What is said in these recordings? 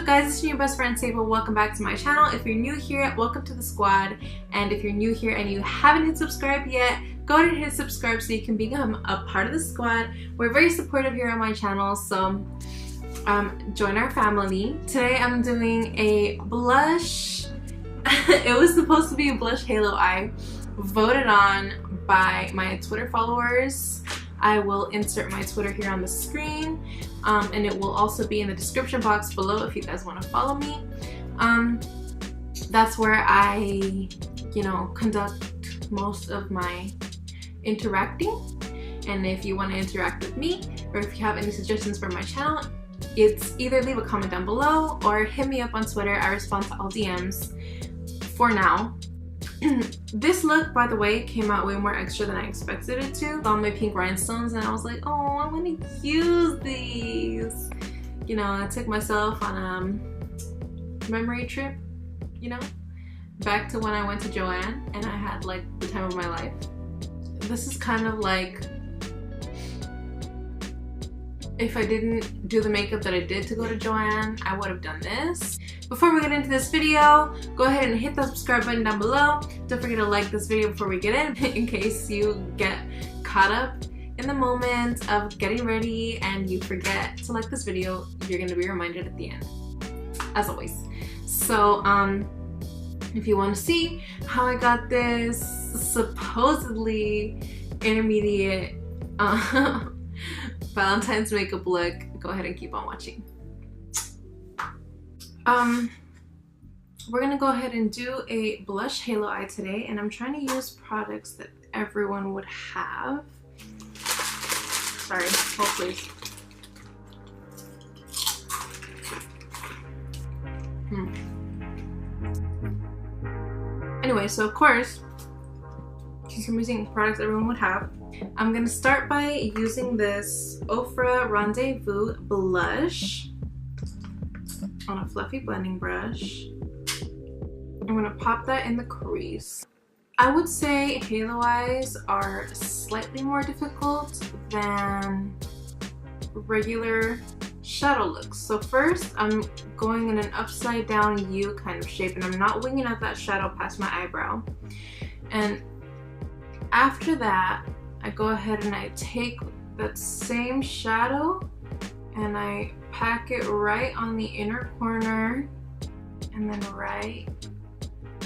up guys, it's your best friend Ceiba. Welcome back to my channel. If you're new here, welcome to the squad. And if you're new here and you haven't hit subscribe yet, go ahead and hit subscribe so you can become a part of the squad. We're very supportive here on my channel, so join our family. Today I'm doing a blush. It was supposed to be a blush halo eye, voted on by my Twitter followers. I will insert my Twitter here on the screen, and it will also be in the description box below if you guys want to follow me. That's where I, conduct most of my interacting. And if you want to interact with me, or if you have any suggestions for my channel, it's either leave a comment down below or hit me up on Twitter. I respond to all DMs for now. This look, by the way, came out way more extra than I expected it to. I saw my pink rhinestones and I was like, oh, I want to use these. I took myself on a memory trip, back to when I went to Joanne and I had like the time of my life. This is kind of like if I didn't do the makeup that I did to go to Joanne, I would have done this. Before we get into this video, go ahead and hit that subscribe button down below. Don't forget to like this video before we get in case you get caught up in the moment of getting ready and you forget to like this video. You're going to be reminded at the end, as always. So if you want to see how I got this supposedly intermediate Valentine's makeup look, go ahead and keep on watching. We're gonna go ahead and do a blush halo eye today, and I'm trying to use products that everyone would have. Sorry, hold please. Anyway, so of course, since I'm using products everyone would have, I'm gonna start by using this Ofra Rendezvous blush on a fluffy blending brush. I'm gonna pop that in the crease. I would say halo eyes are slightly more difficult than regular shadow looks. So first I'm going in an upside down U kind of shape, and I'm not winging out that shadow past my eyebrow. And after that, I go ahead and I take that same shadow and I pack it right on the inner corner, and then right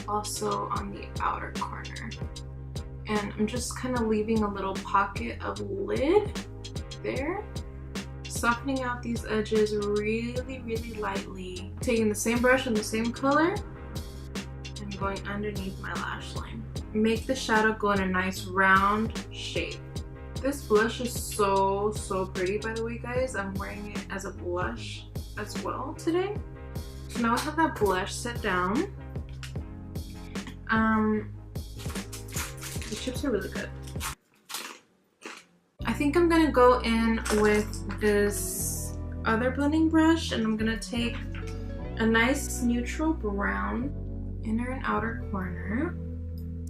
also on the outer corner. And I'm just kind of leaving a little pocket of lid there, softening out these edges really, really lightly. Taking the same brush and the same color and going underneath my lash line. Make the shadow go in a nice round shape. This blush is so pretty, by the way, guys. I'm wearing it as a blush as well today. So now I have that blush set down. The chips are really good. I think I'm gonna go in with this other blending brush, and I'm gonna take a nice neutral brown inner and outer corner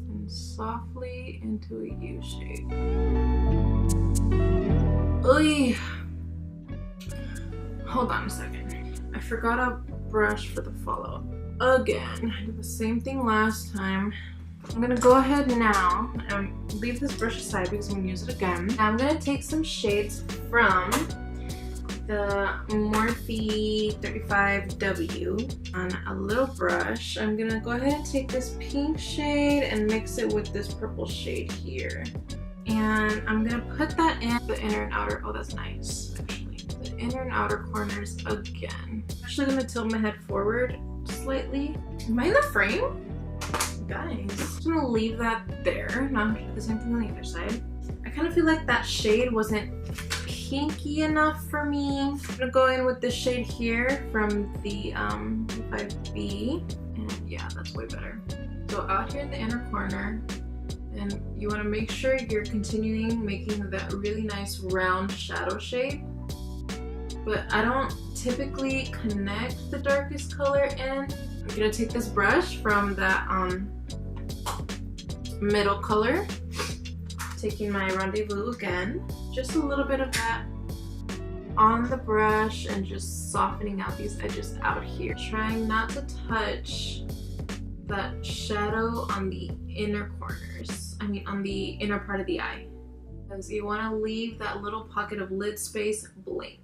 and softly into a U shape. Oy. Hold on a second. I forgot a brush for the follow-up. Again, I did the same thing last time. I'm gonna go ahead now and leave this brush aside because I'm gonna use it again. I'm gonna take some shades from the Morphe 35W on a little brush. I'm gonna go ahead and take this pink shade and mix it with this purple shade here. And I'm gonna put that in the inner and outer, oh that's nice actually, the inner and outer corners again. I'm actually gonna tilt my head forward slightly. Am I in the frame? Guys, I'm just gonna leave that there. Now I'm gonna do the same thing on the other side. I kind of feel like that shade wasn't pinky enough for me. I'm gonna go in with this shade here from the 5B, and yeah, that's way better. So out here in the inner corner, and you want to make sure you're continuing making that really nice round shadow shape. But I don't typically connect the darkest color in. I'm gonna take this brush from that middle color, taking my Rendezvous again, just a little bit of that on the brush and just softening out these edges out here. Trying not to touch that shadow on the inner corners. I mean on the inner part of the eye. Because you want to leave that little pocket of lid space blank.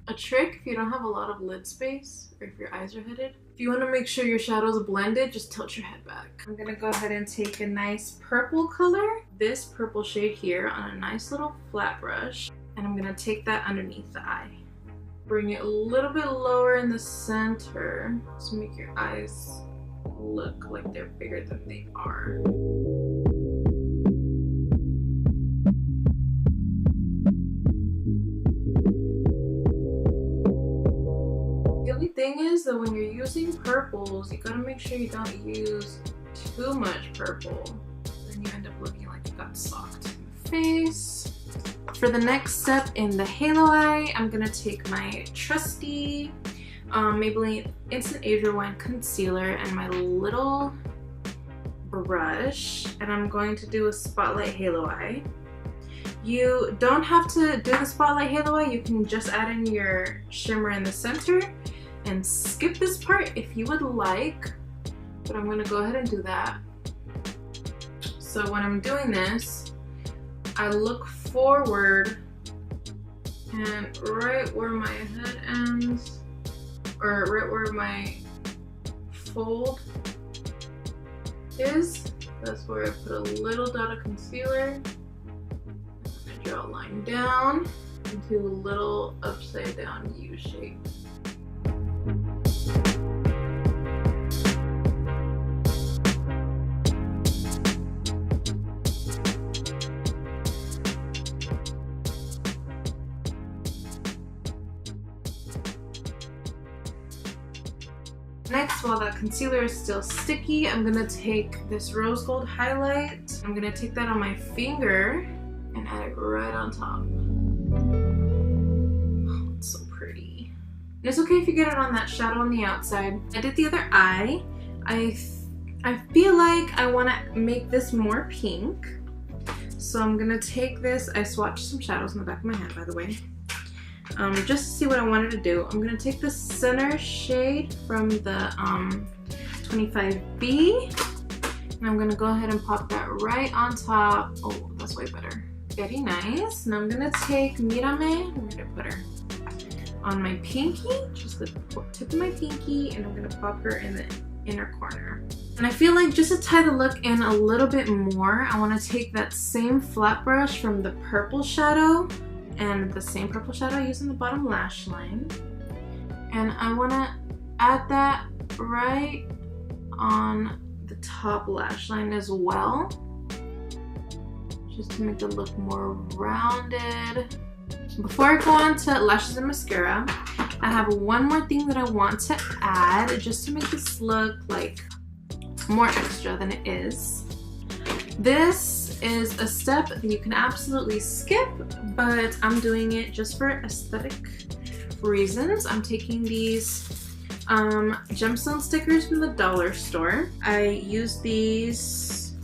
A trick if you don't have a lot of lid space or if your eyes are hooded, if you want to make sure your shadow's blended, just tilt your head back. I'm gonna go ahead and take a nice purple color, this purple shade here, on a nice little flat brush, and I'm gonna take that underneath the eye. Bring it a little bit lower in the center to make your eyes look like they're bigger than they are. The only thing is that when you're using purples, you gotta make sure you don't use too much purple. Then you end up looking like you got socked in the face. For the next step in the halo eye, I'm gonna take my trusty Maybelline Instant Age Rewind Concealer and my little brush, and I'm going to do a spotlight halo eye. You don't have to do the spotlight halo eye, you can just add in your shimmer in the center and skip this part if you would like, but I'm gonna go ahead and do that. So when I'm doing this, I look forward and right where my head ends, or right where my fold is, that's where I put a little dot of concealer. I draw a line down into a little upside down U shape. Next, while that concealer is still sticky, I'm gonna take this rose gold highlight. I'm gonna take that on my finger and add it right on top. Oh, it's so pretty. And it's okay if you get it on that shadow on the outside. I did the other eye. I feel like I wanna make this more pink. So I'm gonna take this, I swatched some shadows on the back of my hand, by the way. Just to see what I wanted to do. I'm gonna take the center shade from the 25B, and I'm gonna go ahead and pop that right on top. Oh, that's way better. Very nice. And I'm gonna take Mírame, I'm gonna put her on my pinky, just the tip of my pinky, and I'm gonna pop her in the inner corner. And I feel like just to tie the look in a little bit more, I wanna take that same flat brush from the purple shadow and the same purple shadow I used in the bottom lash line, and I want to add that right on the top lash line as well, just to make it look more rounded. Before I go on to lashes and mascara, I have one more thing that I want to add just to make this look like more extra than it is. This is a step that you can absolutely skip, but I'm doing it just for aesthetic reasons. I'm taking these gemstone stickers from the dollar store. I used these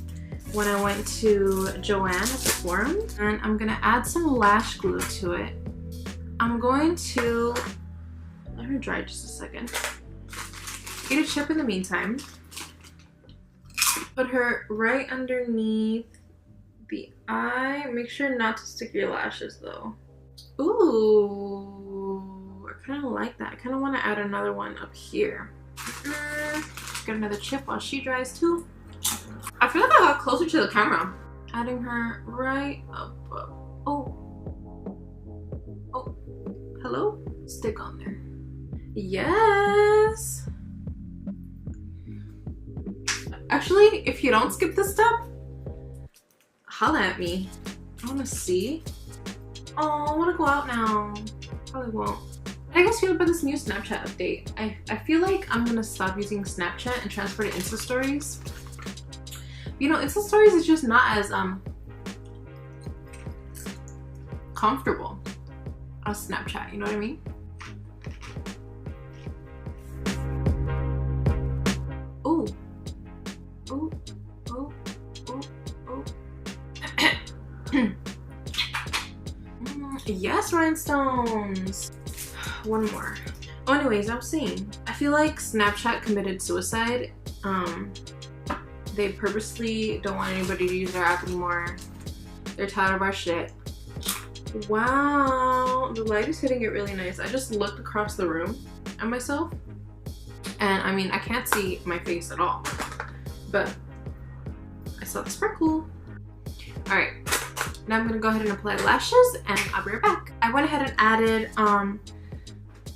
when I went to Joann at the forum, and I'm gonna add some lash glue to it. I'm going to let her dry just a second. Get a chip in the meantime. Put her right underneath the eye. Make sure not to stick your lashes though. Ooh, I kind of like that. I kind of want to add another one up here. Get another chip while she dries too. I feel like I got closer to the camera. Adding her right up. Oh, hello? Stick on there. Yes. Actually, if you don't skip this step, holla at me. I want to see. Oh, I want to go out now. Probably won't. How do you guys feel about this new Snapchat update? I feel like I'm going to stop using Snapchat and transfer to Insta Stories. You know, Insta Stories is just not as comfortable as Snapchat, you know what I mean? Ooh. Oh, oh, oh, oh. Yes, rhinestones. one more. Oh, anyways, I was saying, I feel like Snapchat committed suicide. They purposely don't want anybody to use their app anymore. They're tired of our shit. Wow, the light is hitting it really nice. I just looked across the room at myself, and I mean, I can't see my face at all, but I saw the sparkle. All right, now I'm gonna go ahead and apply lashes, and I'll be right back. I went ahead and added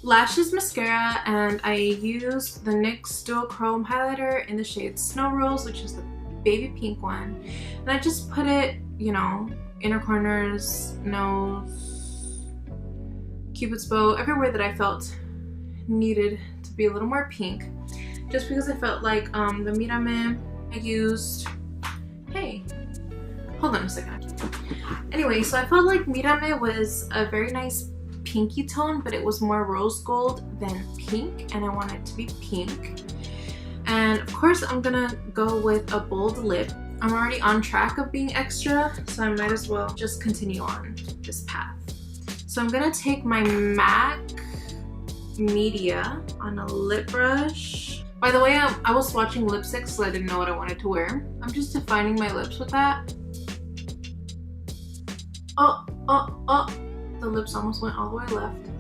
lashes mascara, and I used the NYX Dual Chrome highlighter in the shade Snow Rose, which is the baby pink one, and I just put it, you know, inner corners, nose, Cupid's bow, everywhere that I felt needed to be a little more pink, just because I felt like the Mírame I used, hey, hold on a second. Anyway, so I felt like Mírame was a very nice pinky tone, but it was more rose gold than pink, and I want it to be pink. And of course I'm gonna go with a bold lip. I'm already on track of being extra, so I might as well just continue on this path. So I'm gonna take my MAC Media on a lip brush. By the way, I was swatching lipsticks, so I didn't know what I wanted to wear. I'm just defining my lips with that. Oh, the lips almost went all the way left.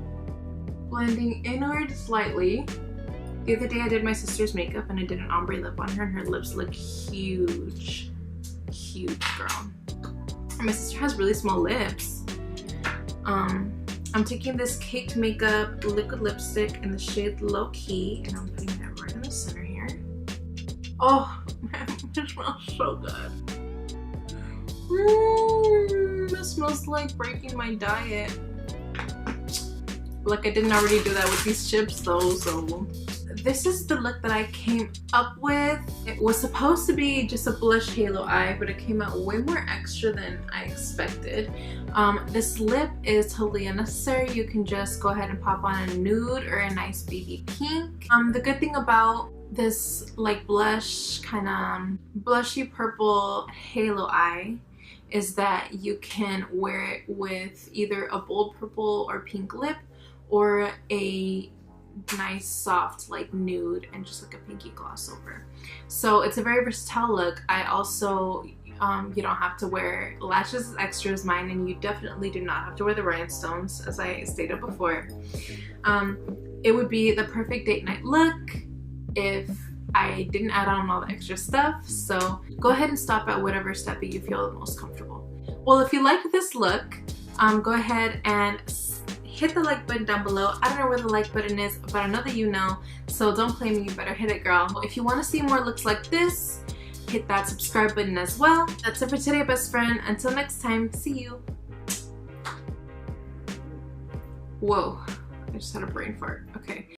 Blending inward slightly. The other day I did my sister's makeup and I did an ombre lip on her, and her lips look huge. Huge, girl. And my sister has really small lips. I'm taking this Caked Makeup liquid lipstick in the shade Low Key, and I'm putting that right in the center here. Oh, man, it smells so good. It smells like breaking my diet. Like I didn't already do that with these chips though, so. This is the look that I came up with. It was supposed to be just a blush halo eye, but it came out way more extra than I expected. This lip is totally unnecessary. You can just go ahead and pop on a nude or a nice baby pink. The good thing about this like blush, kind of blushy purple halo eye is that you can wear it with either a bold purple or pink lip or a nice soft like nude and just like a pinky gloss over. So it's a very versatile look. I also you don't have to wear lashes as extra as mine, and you definitely do not have to wear the rhinestones, as I stated before. It would be the perfect date night look if I didn't add on all the extra stuff. So go ahead and stop at whatever step that you feel the most comfortable. Well, if you like this look, go ahead and hit the like button down below. I don't know where the like button is, but I know that you know, so don't claim me, you better hit it, girl. If you want to see more looks like this, hit that subscribe button as well. That's it for today, best friend. Until next time, see you. Whoa, I just had a brain fart. Okay.